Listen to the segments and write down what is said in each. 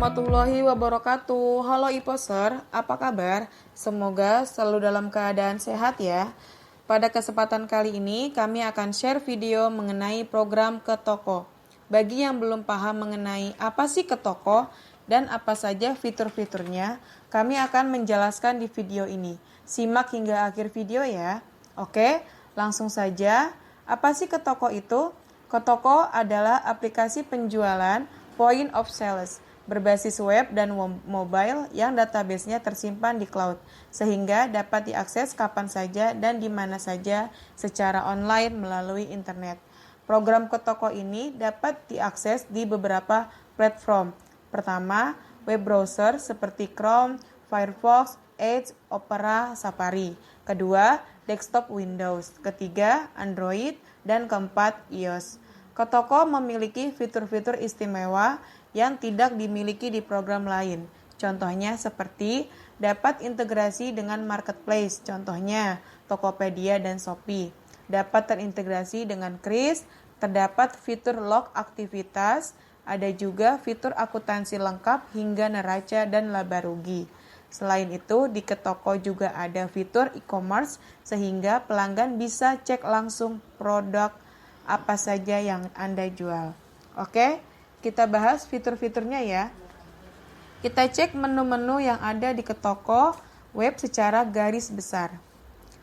warahmatullahi wabarakatuh. Halo Iposer, apa kabar? Semoga selalu dalam keadaan sehat ya. Pada kesempatan kali ini kami akan share video mengenai program Ketoko. Bagi yang belum paham mengenai apa sih Ketoko dan apa saja fitur-fiturnya, kami akan menjelaskan di video ini. Simak hingga akhir video ya. Oke, langsung saja. Apa sih Ketoko itu? Ketoko adalah aplikasi penjualan point of sales berbasis web dan mobile yang database-nya tersimpan di cloud, sehingga dapat diakses kapan saja dan di mana saja secara online melalui internet. Program Ketoko ini dapat diakses di beberapa platform. Pertama, web browser seperti Chrome, Firefox, Edge, Opera, Safari. Kedua, desktop Windows. Ketiga, Android. Dan keempat, iOS. Ketoko memiliki fitur-fitur istimewa yang tidak dimiliki di program lain. Contohnya seperti dapat integrasi dengan marketplace, contohnya Tokopedia dan Shopee. Dapat terintegrasi dengan Kris, terdapat fitur log aktivitas, ada juga fitur akuntansi lengkap hingga neraca dan laba rugi. Selain itu, di Ketoko juga ada fitur e-commerce sehingga pelanggan bisa cek langsung produk apa saja yang Anda jual. Oke, kita bahas fitur-fiturnya ya. Kita cek menu-menu yang ada di Ketoko web secara garis besar.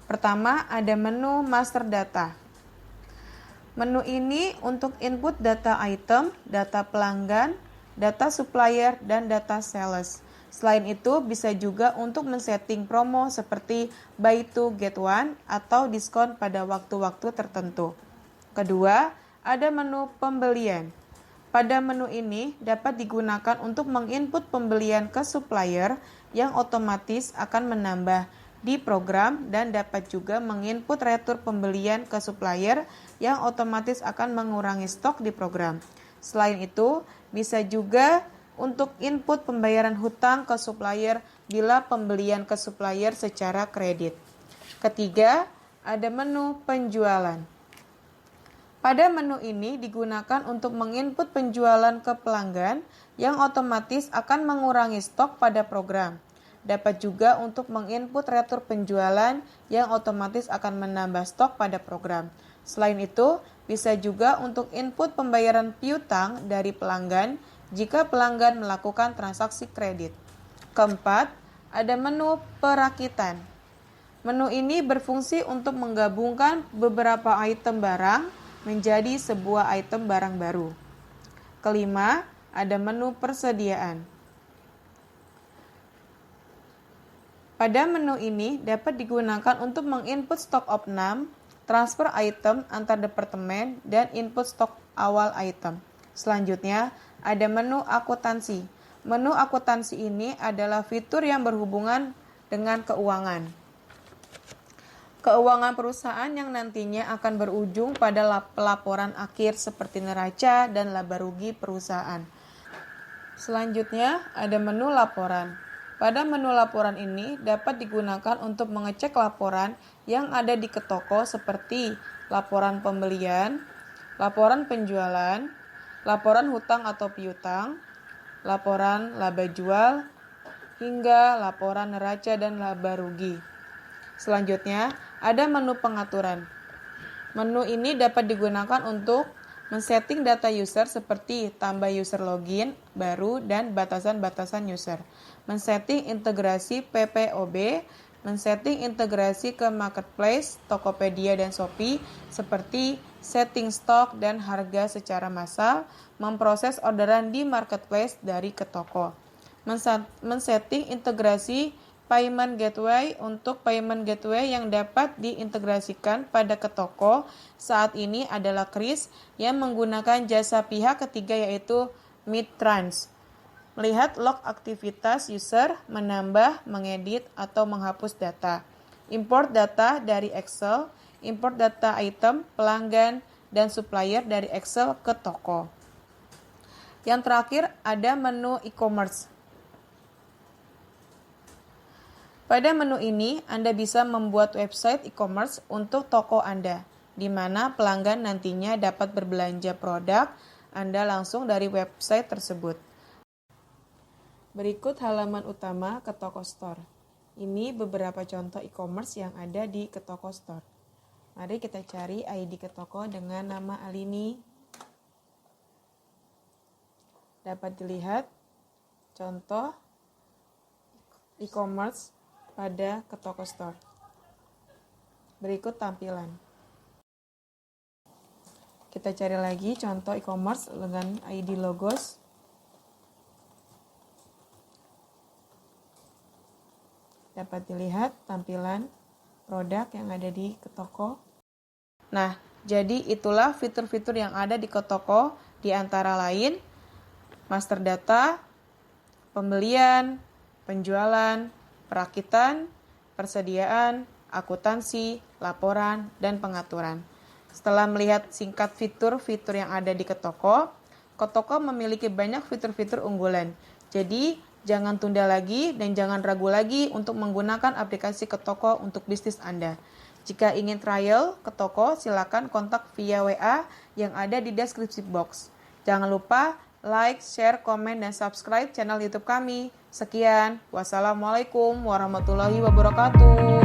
Pertama, ada menu master data. Menu ini untuk input data item, data pelanggan, data supplier, dan data sales. Selain itu, bisa juga untuk men-setting promo seperti buy two get one atau diskon pada waktu-waktu tertentu. Kedua, ada menu pembelian. Pada menu ini dapat digunakan untuk menginput pembelian ke supplier yang otomatis akan menambah di program dan dapat juga menginput retur pembelian ke supplier yang otomatis akan mengurangi stok di program. Selain itu, bisa juga untuk input pembayaran hutang ke supplier bila pembelian ke supplier secara kredit. Ketiga, ada menu penjualan. Pada menu ini digunakan untuk menginput penjualan ke pelanggan yang otomatis akan mengurangi stok pada program. Dapat juga untuk menginput retur penjualan yang otomatis akan menambah stok pada program. Selain itu, bisa juga untuk input pembayaran piutang dari pelanggan jika pelanggan melakukan transaksi kredit. Keempat, ada menu perakitan. Menu ini berfungsi untuk menggabungkan beberapa item barang menjadi sebuah item barang baru. Kelima, ada menu persediaan. Pada menu ini dapat digunakan untuk menginput stok opnam, transfer item antar departemen, dan input stok awal item. Selanjutnya, ada menu akuntansi. Menu akuntansi ini adalah fitur yang berhubungan dengan keuangan. Keuangan perusahaan yang nantinya akan berujung pada pelaporan akhir seperti neraca dan laba rugi perusahaan. Selanjutnya, ada menu laporan. Pada menu laporan ini dapat digunakan untuk mengecek laporan yang ada di Ketoko seperti laporan pembelian, laporan penjualan, laporan hutang atau piutang, laporan laba jual, hingga laporan neraca dan laba rugi. Selanjutnya, ada menu pengaturan. Menu ini dapat digunakan untuk men-setting data user seperti tambah user login baru dan batasan-batasan user, men-setting integrasi PPOB, men-setting integrasi ke marketplace, Tokopedia dan Shopee seperti setting stok dan harga secara massal, memproses orderan di marketplace dari Ketoko, men-setting integrasi payment gateway untuk payment gateway yang dapat diintegrasikan pada Ketoko saat ini adalah Kris yang menggunakan jasa pihak ketiga yaitu Midtrans. Melihat log aktivitas user, menambah, mengedit, atau menghapus data. Import data dari Excel, import data item, pelanggan, dan supplier dari Excel ke toko. Yang terakhir ada menu e-commerce. Pada menu ini, Anda bisa membuat website e-commerce untuk toko Anda, di mana pelanggan nantinya dapat berbelanja produk Anda langsung dari website tersebut. Berikut halaman utama Ketoko Store. Ini beberapa contoh e-commerce yang ada di Ketoko Store. Mari kita cari ID Ketoko dengan nama Alini. Dapat dilihat contoh e-commerce pada Ketoko Store. Berikut tampilan. Kita cari lagi contoh e-commerce dengan ID Logos. Dapat dilihat tampilan produk yang ada di Ketoko. Nah, jadi itulah fitur-fitur yang ada di Ketoko, di antara lain master data, pembelian, penjualan, perakitan, persediaan, akuntansi, laporan, dan pengaturan. Setelah melihat singkat fitur-fitur yang ada di Ketoko, Ketoko memiliki banyak fitur-fitur unggulan. Jadi, jangan tunda lagi dan jangan ragu lagi untuk menggunakan aplikasi Ketoko untuk bisnis Anda. Jika ingin trial Ketoko, silakan kontak via WA yang ada di deskripsi box. Jangan lupa like, share, komen, dan subscribe channel YouTube kami. Sekian, wassalamualaikum warahmatullahi wabarakatuh.